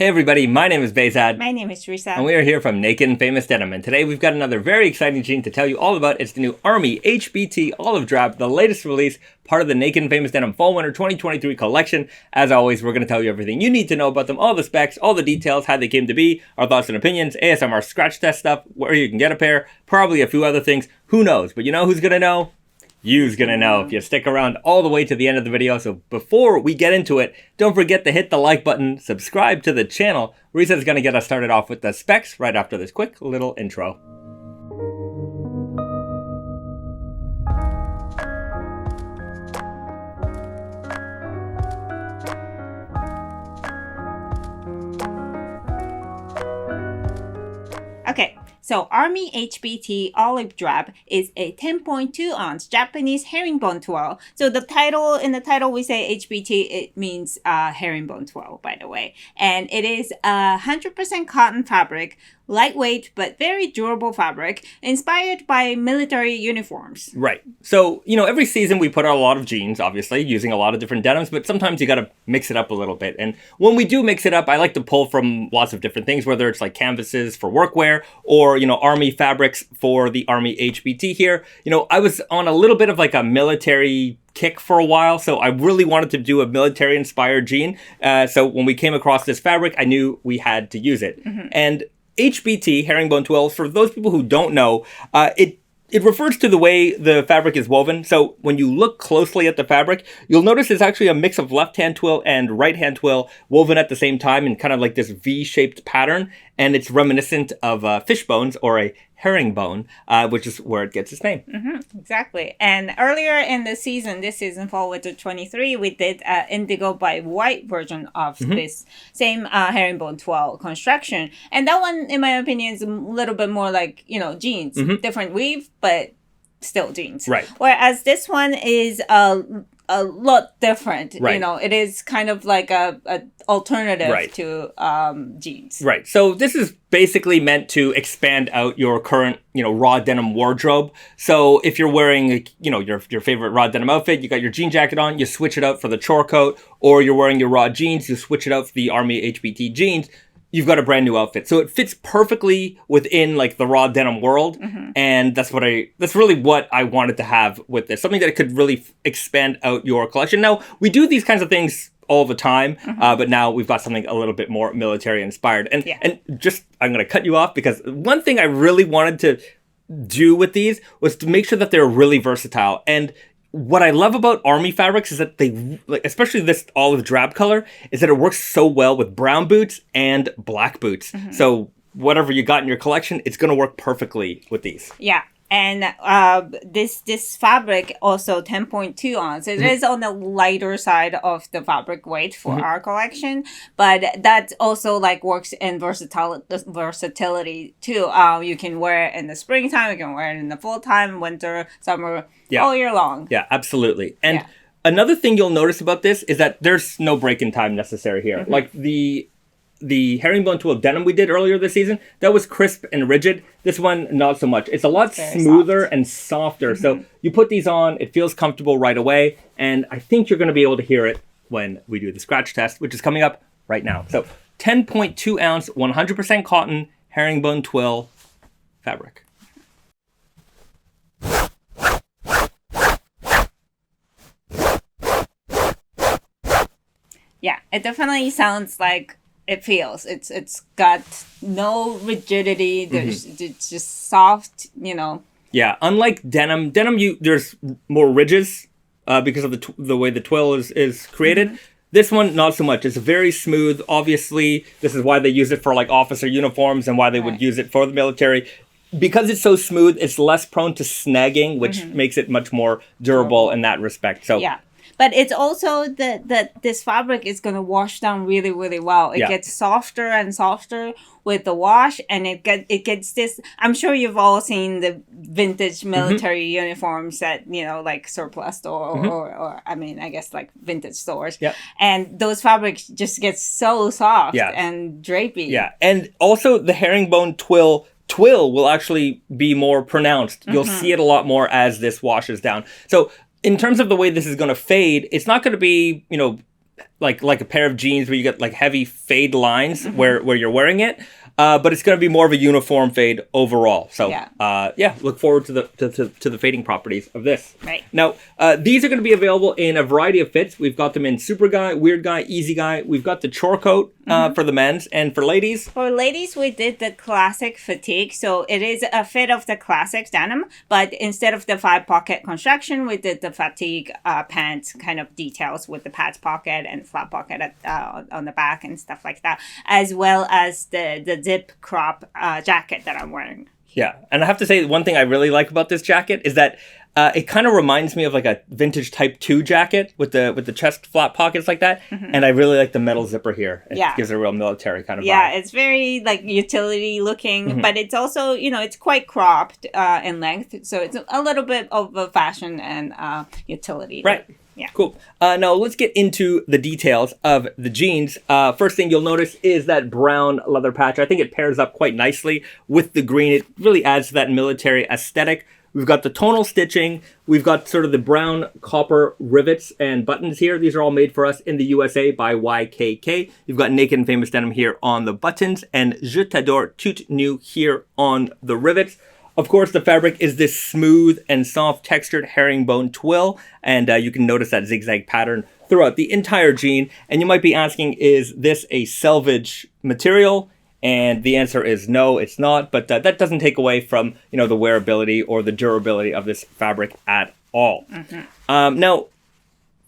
Hey everybody, my name is Behzad. My name is Teresa. And we are here from Naked and Famous Denim. And today we've got another very exciting jean to tell you all about. It's the new Army HBT Olive Drab, the latest release, part of the Naked and Famous Denim Fall Winter 2023 collection. As always, we're going to tell you everything you need to know about them, all the specs, all the details, how they came to be, our thoughts and opinions, ASMR scratch test stuff, where you can get a pair, probably a few other things. Who knows? But you know who's going to know? You's gonna know if you stick around all the way to the end of the video. So before we get into it, don't forget to hit the like button, subscribe to the channel. Risa's gonna get us started off with the specs right after this quick little intro. Okay, so Army HBT Olive Drab is a 10.2 ounce Japanese herringbone twill. So in the title we say HBT, it means herringbone twill, by the way. And it is 100% cotton fabric, lightweight but very durable fabric, inspired by military uniforms. Right. So, you know, every season we put out a lot of jeans, obviously, using a lot of different denims, but sometimes you gotta mix it up a little bit. And when we do mix it up, I like to pull from lots of different things, whether it's like canvases for workwear or, you know, Army fabrics for the Army HBT here. You know, I was on a little bit of like a military kick for a while, so I really wanted to do a military inspired jean. So when we came across this fabric, I knew we had to use it. And HBT, herringbone twill, for those people who don't know, it refers to the way the fabric is woven. So when you look closely at the fabric, you'll notice it's actually a mix of left-hand twill and right-hand twill woven at the same time in kind of like this V-shaped pattern. And it's reminiscent of fish bones or a herringbone, which is where it gets its name. Exactly. And earlier in the season, this season, Fall Winter 23, we did indigo by white version of this same herringbone twill construction. And that one, in my opinion, is a little bit more like, you know, jeans. Different weave, but still jeans. Right. Whereas this one is a lot different. Right. You know, it is kind of like a alternative to jeans. Right. So this is basically meant to expand out your current, you know, raw denim wardrobe. So if you're wearing, you know, your favorite raw denim outfit, you got your jean jacket on, you switch it out for the chore coat, or you're wearing your raw jeans, you switch it out for the Army HBT jeans. You've got a brand new outfit. So it fits perfectly within like the raw denim world. And that's really what I wanted to have with this. Something that could really expand out your collection. Now, we do these kinds of things all the time, but now we've got something a little bit more military inspired. And just, I'm going to cut you off because one thing I really wanted to do with these was to make sure that they're really versatile. And what I love about Army fabrics is that they, like, especially this olive drab color, is that it works so well with brown boots and black boots. So whatever you got in your collection, it's going to work perfectly with these. Yeah. And this fabric also 10.2 ounce. It is on the lighter side of the fabric weight for our collection, but that also like works in versatility too. You can wear it in the springtime, you can wear it in the fall time, winter, summer, all year long. Yeah, absolutely. And another thing you'll notice about this is that there's no break-in time necessary here. Like the herringbone twill denim we did earlier this season, that was crisp and rigid. This one, not so much. It's a lot smoother and softer. So you put these on, it feels comfortable right away. And I think you're going to be able to hear it when we do the scratch test, which is coming up right now. So 10.2 ounce, 100% cotton, herringbone twill fabric. Yeah, it definitely sounds like it feels. It's got no rigidity. It's just soft, you know. Yeah, unlike denim, there's more ridges because of the way the twill is created. This one, not so much. It's very smooth. Obviously, this is why they use it for like officer uniforms and why they would use it for the military. Because it's so smooth, it's less prone to snagging, which makes it much more durable in that respect. So yeah. But it's also that this fabric is going to wash down really, really well. It gets softer and softer with the wash, and it gets this. I'm sure you've all seen the vintage military uniforms at, you know, like surplus store or I mean, I guess like vintage stores. Yeah. And those fabrics just get so soft and drapey. Yeah. And also the herringbone twill will actually be more pronounced. You'll see it a lot more as this washes down. So in terms of the way this is going to fade, it's not going to be, you know, like a pair of jeans where you get like heavy fade lines where you're wearing it. But it's going to be more of a uniform fade overall. So look forward to the fading properties of this. Right. Now, these are going to be available in a variety of fits. We've got them in Super Guy, Weird Guy, Easy Guy. We've got the chore coat for the men's, and for ladies. For ladies, we did the classic fatigue. So it is a fit of the classic denim, but instead of the 5-pocket construction, we did the fatigue pants kind of details with the patch pocket and flat pocket on the back and stuff like that, as well as the zip crop jacket that I'm wearing. Yeah, and I have to say, one thing I really like about this jacket is that it kind of reminds me of like a vintage Type 2 jacket with the chest flat pockets like that. And I really like the metal zipper here. It gives it a real military kind of vibe. Yeah, it's very like utility looking, but it's also, it's quite cropped in length. So it's a little bit of a fashion and utility. Right. Yeah. Cool. Now let's get into the details of the jeans. First thing you'll notice is that brown leather patch. I think it pairs up quite nicely with the green. It really adds to that military aesthetic. We've got the tonal stitching. We've got sort of the brown copper rivets and buttons here. These are all made for us in the USA by YKK. You've got Naked and Famous Denim here on the buttons and Je t'adore tout nu here on the rivets. Of course, the fabric is this smooth and soft textured herringbone twill, and you can notice that zigzag pattern throughout the entire jean. And you might be asking, is this a selvage material? And the answer is no, it's not. But that doesn't take away from the wearability or the durability of this fabric at all. Now,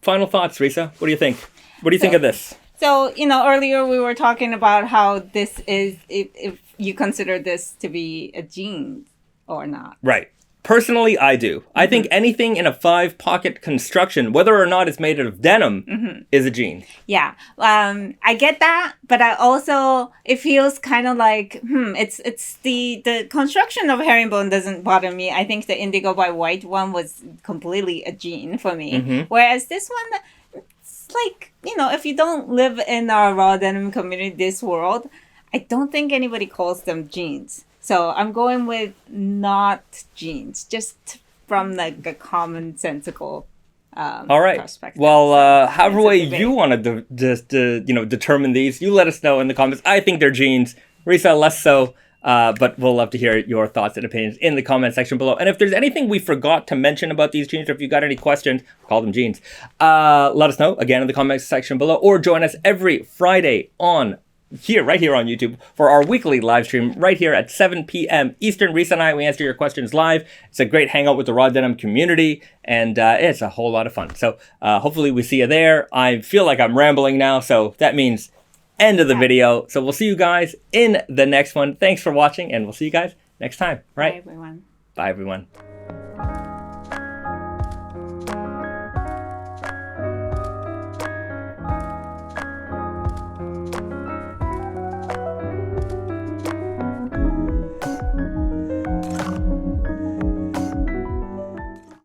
final thoughts, Risa. What do you think? What do you think of this? So, earlier we were talking about how this is, if you consider this to be a jean or not. Right. Personally, I do. I think anything in a 5-pocket construction, whether or not it's made out of denim, is a jean. Yeah. I get that, but I also, it feels kind of like, it's the construction of herringbone doesn't bother me. I think the indigo by white one was completely a jean for me. Whereas this one, it's like, if you don't live in our raw denim community, this world, I don't think anybody calls them jeans. So I'm going with not jeans, just from like a commonsensical all right. perspective. Well, however way you want to determine these, you let us know in the comments. I think they're jeans. Risa, less so. But we'll love to hear your thoughts and opinions in the comment section below. And if there's anything we forgot to mention about these jeans, or if you got any questions, call them jeans, let us know again in the comment section below, or join us every Friday right here on YouTube for our weekly live stream right here at 7 p.m. Eastern. Risa and I, we answer your questions live. It's a great hangout with the raw denim community, and it's a whole lot of fun. So hopefully we see you there. I feel like I'm rambling now, so that means end of the video. So we'll see you guys in the next one. Thanks for watching, and we'll see you guys next time. Right? Bye, everyone. Bye, everyone.